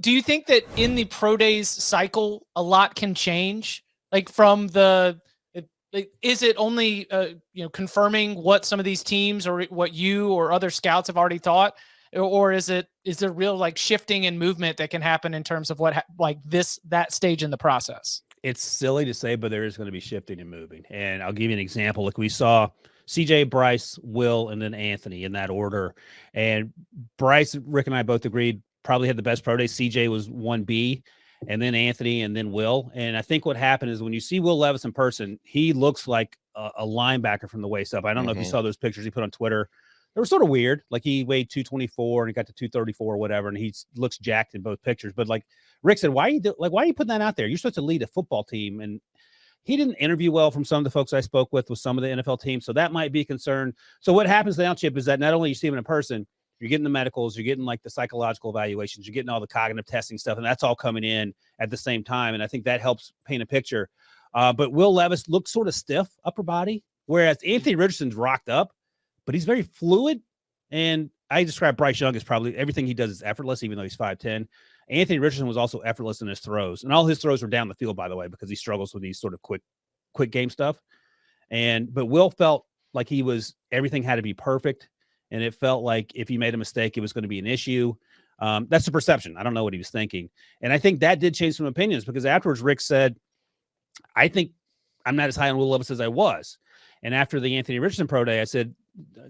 do you think that in the pro days cycle, a lot can change? Like from the, is it only, confirming what some of these teams or what you or other scouts have already thought? Or is there real like shifting and movement that can happen in terms of that stage in the process? It's silly to say, but there is going to be shifting and moving. And I'll give you an example. Like we saw CJ, Bryce, Will, and then Anthony in that order. And Bryce, Rick, and I both agreed probably had the best pro day. CJ was 1B, and then Anthony, and then Will. And I think what happened is when you see Will Levis in person, he looks like a linebacker from the waist up. I don't know if you saw those pictures he put on Twitter. They were sort of weird. Like he weighed 224 and he got to 234 or whatever, and he looks jacked in both pictures. But like Rick said, why are you putting that out there? You're supposed to lead a football team. And he didn't interview well from some of the folks I spoke with some of the NFL teams. So that might be a concern. So what happens now, Chip, is that not only you see him in person, you're getting the medicals, you're getting like the psychological evaluations, you're getting all the cognitive testing stuff, and that's all coming in at the same time. And I think that helps paint a picture. But Will Levis looks sort of stiff upper body, whereas Anthony Richardson's rocked up, but he's very fluid. And I describe Bryce Young as probably everything he does is effortless, even though he's 5'10". Anthony Richardson was also effortless in his throws. And all his throws were down the field, by the way, because he struggles with these sort of quick game stuff. But Will felt like everything had to be perfect. And it felt like if he made a mistake, it was going to be an issue. That's the perception. I don't know what he was thinking. And I think that did change some opinions, because afterwards Rick said, I think I'm not as high on Will Levis as I was. And after the Anthony Richardson pro day, I said,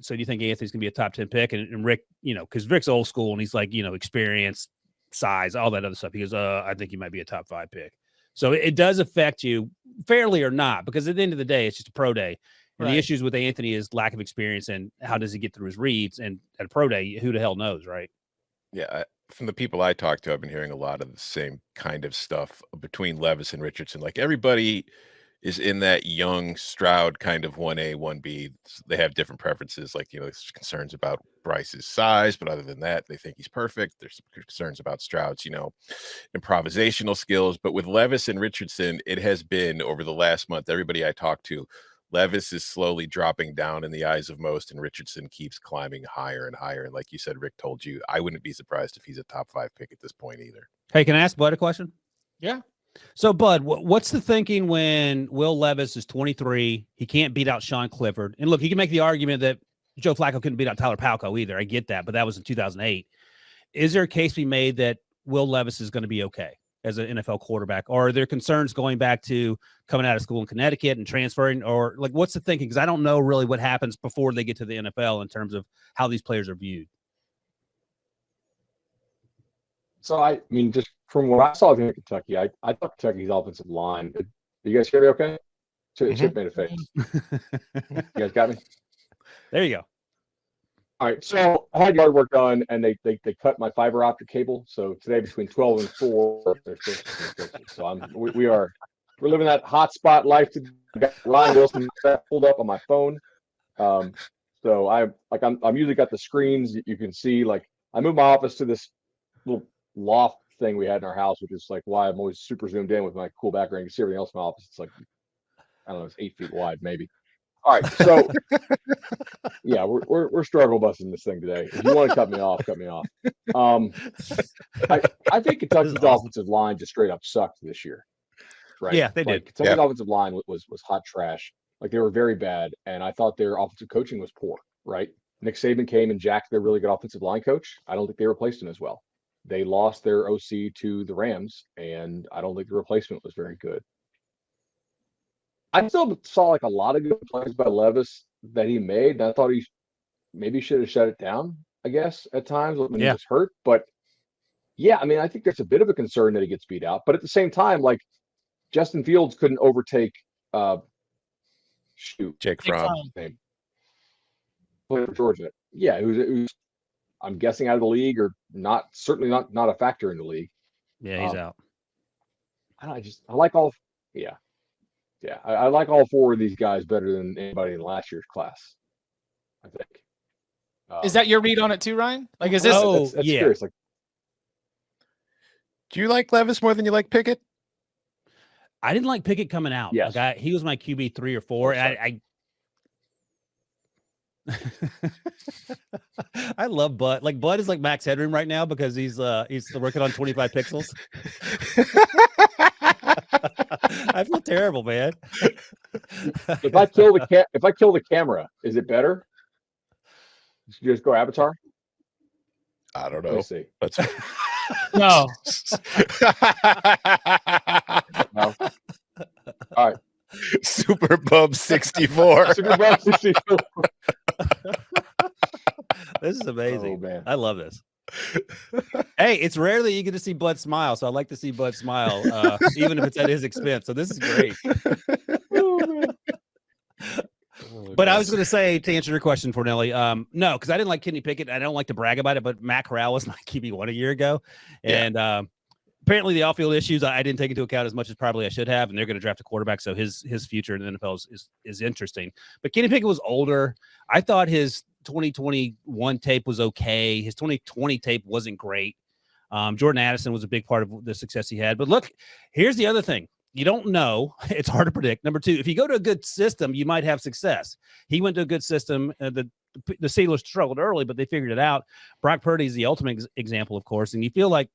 so do you think Anthony's going to be a top 10 pick? And Rick, because Rick's old school and he's like, experience, size, all that other stuff. He goes, I think he might be a top 5 pick. So it does affect you fairly or not, because at the end of the day, it's just a pro day. And the issues with Anthony is lack of experience and how does he get through his reads. And at a pro day, who the hell knows, right? Yeah. From the people I talked to, I've been hearing a lot of the same kind of stuff between Levis and Richardson. Like everybody is in that young Stroud kind of 1A, 1B. They have different preferences. Like, there's concerns about Bryce's size, but other than that, they think he's perfect. There's concerns about Stroud's, improvisational skills. But with Levis and Richardson, it has been over the last month, everybody I talked to, Levis is slowly dropping down in the eyes of most, and Richardson keeps climbing higher and higher. And like you said, Rick told you, I wouldn't be surprised if he's a top 5 pick at this point either. Hey, can I ask Bud a question? Yeah. So, Bud, what's the thinking when Will Levis is 23? He can't beat out Sean Clifford. And look, you can make the argument that Joe Flacco couldn't beat out Tyler Palco either. I get that, but that was in 2008. Is there a case to be made that Will Levis is going to be okay as an NFL quarterback? Or are there concerns going back to coming out of school in Connecticut and transferring? Or like, what's the thinking? Because I don't know really what happens before they get to the NFL in terms of how these players are viewed. So, I mean, just from what I saw in Kentucky, I thought Kentucky's offensive line. You guys hear me okay? Chip made a face. You guys got me? There you go. All right. So I had yard work done, and they cut my fiber optic cable. So today between 12 and 4, they're supposed to be fixing. So we're living that hotspot life. Ryan Wilson pulled up on my phone. So I'm usually got the screens you can see. Like I moved my office to this little loft thing we had in our house, which is like why I'm always super zoomed in with my cool background. You can see everything else in my office. It's like, I don't know, it's 8 feet wide, maybe. All right. So yeah, we're struggle busting this thing today. If you want to cut me off, cut me off. I think Kentucky's offensive line just straight up sucked this year. Right. Yeah, they did. Kentucky's offensive line was hot trash. Like they were very bad. And I thought their offensive coaching was poor, right? Nick Saban came and jacked their really good offensive line coach. I don't think they replaced him as well. They lost their OC to the Rams, and I don't think the replacement was very good. I still saw like a lot of good plays by Levis that he made, and I thought he maybe should have shut it down, I guess, at times when he was hurt. But yeah, I mean, I think there's a bit of a concern that he gets beat out. But at the same time, like Justin Fields couldn't overtake Jake Fromm. Played for Georgia. Yeah, it was I'm guessing out of the league or not, certainly not a factor in the league. Yeah, he's out. I like all. Yeah. I like all 4 of these guys better than anybody in last year's class, I think. Is that your read on it too, Ryan? Like, is this? That's serious. Like, do you like Levis more than you like Pickett? I didn't like Pickett coming out. Yes. Like he was my QB 3 or 4. I love Bud. Like Bud is like Max Headroom right now because he's working on 25 pixels. I feel terrible, man. If I kill the camera, is it better? Should you just go Avatar? I don't Let know. me see. That's No. No. All right. Super Bub 64. Super Bowl 64. This is amazing. Oh, man. I love this. Hey, it's rare that you get to see Bud smile, so I like to see Bud smile, even if it's at his expense. So this is great. Oh, man. But I was going to say, to answer your question, Fornelli, no, because I didn't like Kenny Pickett. I don't like to brag about it, but Matt Corral was my QB1 a year ago. And apparently the off-field issues I didn't take into account as much as probably I should have, and they're going to draft a quarterback, so his future in the NFL is interesting. But Kenny Pickett was older. I thought his 2021 tape was okay. His 2020 tape wasn't great. Jordan Addison was a big part of the success he had. But look, here's the other thing. You don't know. It's hard to predict. Number two, if you go to a good system, you might have success. He went to a good system. The Steelers struggled early, but they figured it out. Brock Purdy is the ultimate example, of course. And you feel like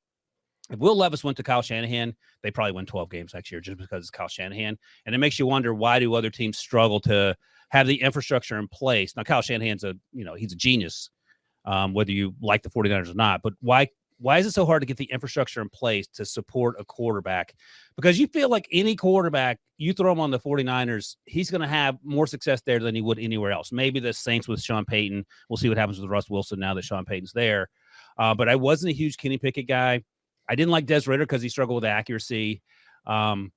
if Will Levis went to Kyle Shanahan, they probably win 12 games next year just because it's Kyle Shanahan. And it makes you wonder, why do other teams struggle to have the infrastructure in place? Now, Kyle Shanahan's he's a genius, whether you like the 49ers or not. But why is it so hard to get the infrastructure in place to support a quarterback? Because you feel like any quarterback, you throw him on the 49ers, he's going to have more success there than he would anywhere else. Maybe the Saints with Sean Payton. We'll see what happens with Russ Wilson now that Sean Payton's there. But I wasn't a huge Kenny Pickett guy. I didn't like Des Ridder because he struggled with accuracy. Who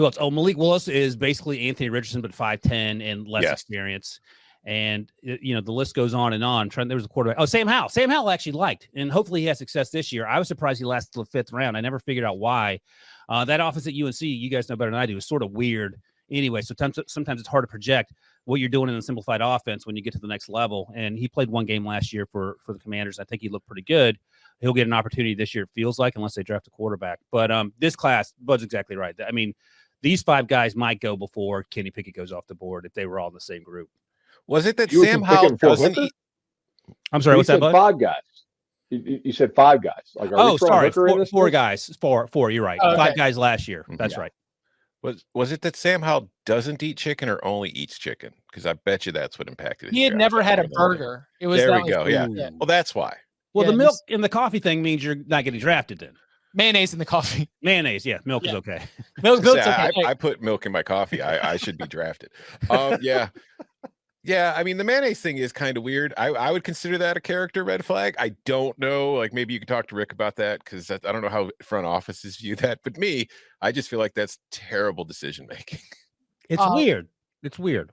else? Oh, Malik Willis is basically Anthony Richardson, but 5'10" and less experience. And, the list goes on and on. There was a quarterback. Oh, Sam Howell. Sam Howell actually liked, and hopefully he has success this year. I was surprised he lasted the 5th round. I never figured out why. That offense at UNC, you guys know better than I do, is sort of weird anyway. So sometimes it's hard to project what you're doing in a simplified offense when you get to the next level. And he played one game last year for the Commanders. I think he looked pretty good. He'll get an opportunity this year, it feels like, unless they draft a quarterback. But this class, Bud's exactly right. I mean, these 5 guys might go before Kenny Pickett goes off the board if they were all in the same group. Was it that Sam Howell doesn't eat? I'm sorry, what's that, Bud? 5 guys. You said 5 guys. Like, sorry, 4 guys. Four. You're right. Okay. 5 guys last year. That's right. Was it that Sam Howell doesn't eat chicken or only eats chicken? Because I bet you that's what impacted his He had draft. never had a burger. It was there we go. Yeah. Well, that's why. Well, the milk in the coffee thing means you're not getting drafted then. Mayonnaise in the coffee. Mayonnaise, yeah. Milk is okay. Milk's okay. I put milk in my coffee. I should be drafted. Yeah. Yeah, I mean, the mayonnaise thing is kind of weird. I would consider that a character red flag. I don't know. Like, maybe you could talk to Rick about that, because I don't know how front offices view that. But me, I just feel like that's terrible decision making. It's weird. It's weird.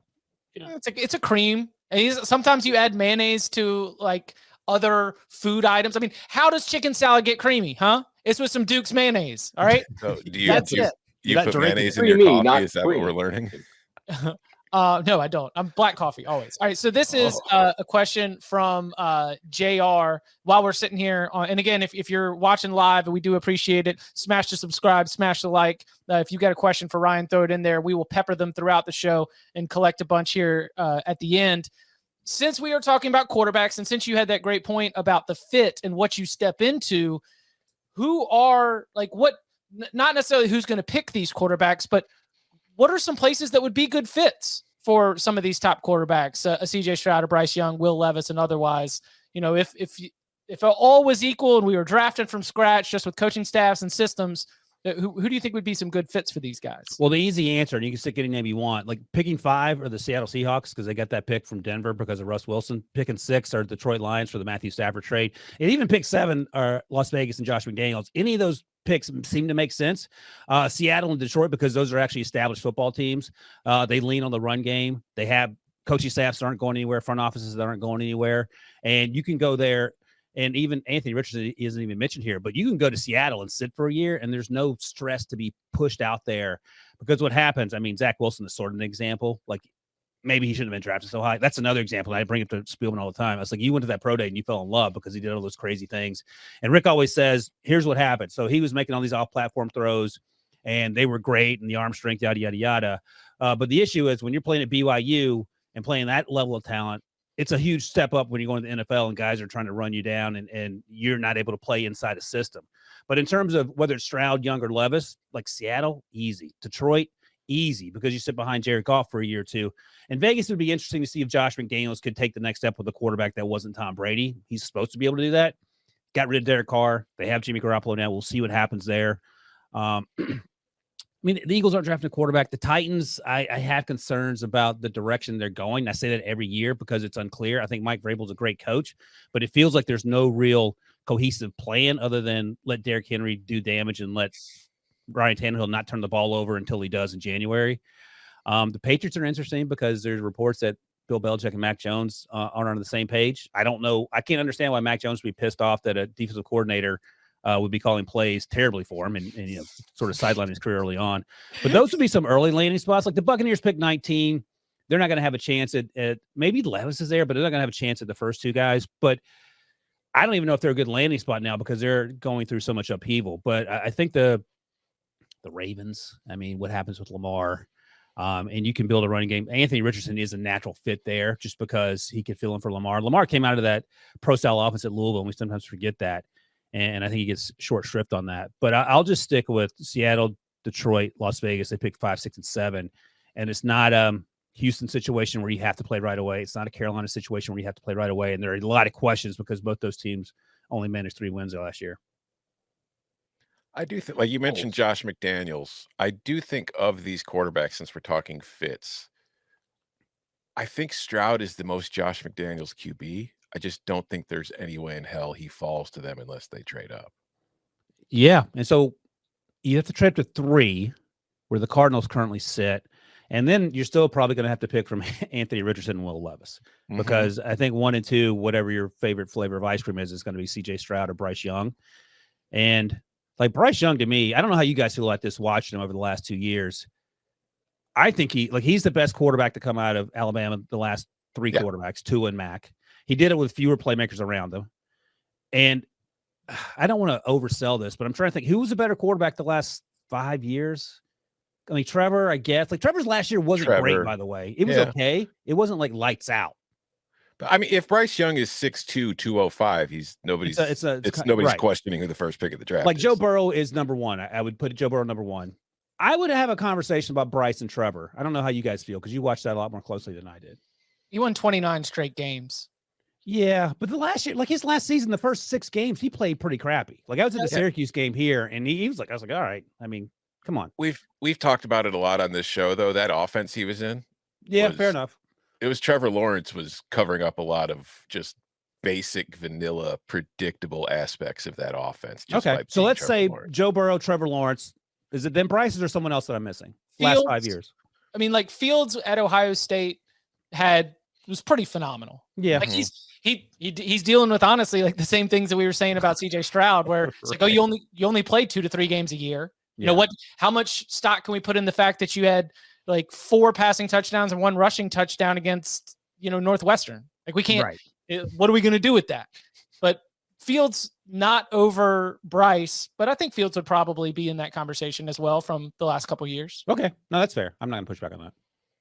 It's a cream. And sometimes you add mayonnaise to, like, other food items. I mean, how does chicken salad get creamy, huh? It's with some Duke's mayonnaise, all right? So do you put mayonnaise in What do your you mean, coffee? Is that cream? what we're learning? No, I don't. I'm black coffee always. All right. So this is a question from JR while we're sitting here. And again, if you're watching live, we do appreciate it. Smash the subscribe, smash the like. If you got a question for Ryan, throw it in there. We will pepper them throughout the show and collect a bunch here at the end. Since we are talking about quarterbacks, and since you had that great point about the fit and what you step into, who are not necessarily who's going to pick these quarterbacks, but what are some places that would be good fits for some of these top quarterbacks, a CJ Stroud, a Bryce Young, Will Levis, and otherwise? If all was equal and we were drafted from scratch just with coaching staffs and systems, who do you think would be some good fits for these guys? Well, the easy answer, and you can stick any name you want, like picking 5 are the Seattle Seahawks because they got that pick from Denver because of Russ Wilson. Picking 6 are Detroit Lions for the Matthew Stafford trade. And even pick 7 are Las Vegas and Josh McDaniels. Any of those picks seem to make sense. Seattle and Detroit, because those are actually established football teams. They lean on the run game. They have coaching staffs that aren't going anywhere, front offices that aren't going anywhere. And you can go there. And even Anthony Richardson isn't even mentioned here, but you can go to Seattle and sit for a year, and there's no stress to be pushed out there. Because what happens, I mean, Zach Wilson is sort of an example. Like, maybe he shouldn't have been drafted so high. That's another example. I bring it to Spielman all the time. I was like, you went to that pro day and you fell in love because he did all those crazy things. And Rick always says, here's what happened. So he was making all these off-platform throws, and they were great, and the arm strength, yada, yada, yada. But the issue is when you're playing at BYU, and playing that level of talent, it's a huge step up when you go into the NFL and guys are trying to run you down and you're not able to play inside a system. But in terms of whether it's Stroud, Young, or Levis, like Seattle, easy. Detroit, easy, because you sit behind Jared Goff for a year or two. And Vegas would be interesting to see if Josh McDaniels could take the next step with a quarterback that wasn't Tom Brady. He's supposed to be able to do that. Got rid of Derek Carr. They have Jimmy Garoppolo now. We'll see what happens there. I mean, the Eagles aren't drafting a quarterback. The Titans, I have concerns about the direction they're going. I say that every year because it's unclear. I think Mike Vrabel's a great coach, but it feels like there's no real cohesive plan other than let Derrick Henry do damage and let Ryan Tannehill not turn the ball over until he does in January. The Patriots are interesting because there's reports that Bill Belichick and Mac Jones aren't on the same page. I don't know. I can't understand why Mac Jones would be pissed off that a defensive coordinator would be calling plays terribly for him and sort of sidelining his career early on. But those would be some early landing spots. Like the Buccaneers pick 19. They're not going to have a chance at maybe Levis is there, but they're not going to have a chance at the first two guys. But I don't even know if they're a good landing spot now because they're going through so much upheaval. But I think the Ravens, I mean, what happens with Lamar? And you can build a running game. Anthony Richardson is a natural fit there just because he could fill in for Lamar. Lamar came out of that pro-style offense at Louisville, and we sometimes forget that. And I think he gets short shrift on that. But I'll just stick with Seattle, Detroit, Las Vegas. They picked 5, 6, and 7. And it's not Houston situation where you have to play right away. It's not a Carolina situation where you have to play right away. And there are a lot of questions because both those teams only managed 3 wins last year. I do think, like you mentioned, Josh McDaniels. I do think of these quarterbacks, since we're talking fits, I think Stroud is the most Josh McDaniels QB. I just don't think there's any way in hell he falls to them unless they trade up. Yeah. And so you have to trade to 3, where the Cardinals currently sit. And then you're still probably going to have to pick from Anthony Richardson and Will Levis. Because I think 1 and 2, whatever your favorite flavor of ice cream is going to be CJ Stroud or Bryce Young. And like Bryce Young, to me, I don't know how you guys feel like this watching him over the last 2 years. I think he's the best quarterback to come out of Alabama the last 3 quarterbacks, Tua and Mac. He did it with fewer playmakers around him. And I don't want to oversell this, but I'm trying to think, who was a better quarterback the last 5 years? I mean, Trevor, I guess. Like, Trevor's last year wasn't great, by the way. It was okay. It wasn't like lights out. But I mean, if Bryce Young is 6'2", 205, nobody's questioning who the first pick of the draft like is. Joe Burrow is number 1. I would put Joe Burrow number 1. I would have a conversation about Bryce and Trevor. I don't know how you guys feel because you watched that a lot more closely than I did. He won 29 straight games. Yeah, but the last year, like his last season, the first 6 games, he played pretty crappy. Like I was at the Syracuse game here, and he was like, I was like, all right. I mean, come on. We've talked about it a lot on this show, though. That offense he was in. Yeah, fair enough. It was Trevor Lawrence was covering up a lot of just basic, vanilla, predictable aspects of that offense. Okay, so let's say Joe Burrow, Trevor Lawrence. Is it then Bryce, or is there someone else that I'm missing? Last 5 years. I mean, like Fields at Ohio State was pretty phenomenal. Yeah, like he's dealing with honestly like the same things that we were saying about CJ Stroud, where it's like, oh, you only play 2 to 3 games a year. You know what? How much stock can we put in the fact that you had like 4 passing touchdowns and 1 rushing touchdown against Northwestern? Like we can't. Right. What are we going to do with that? But Fields not over Bryce, but I think Fields would probably be in that conversation as well from the last couple of years. Okay, no, that's fair. I'm not going to push back on that.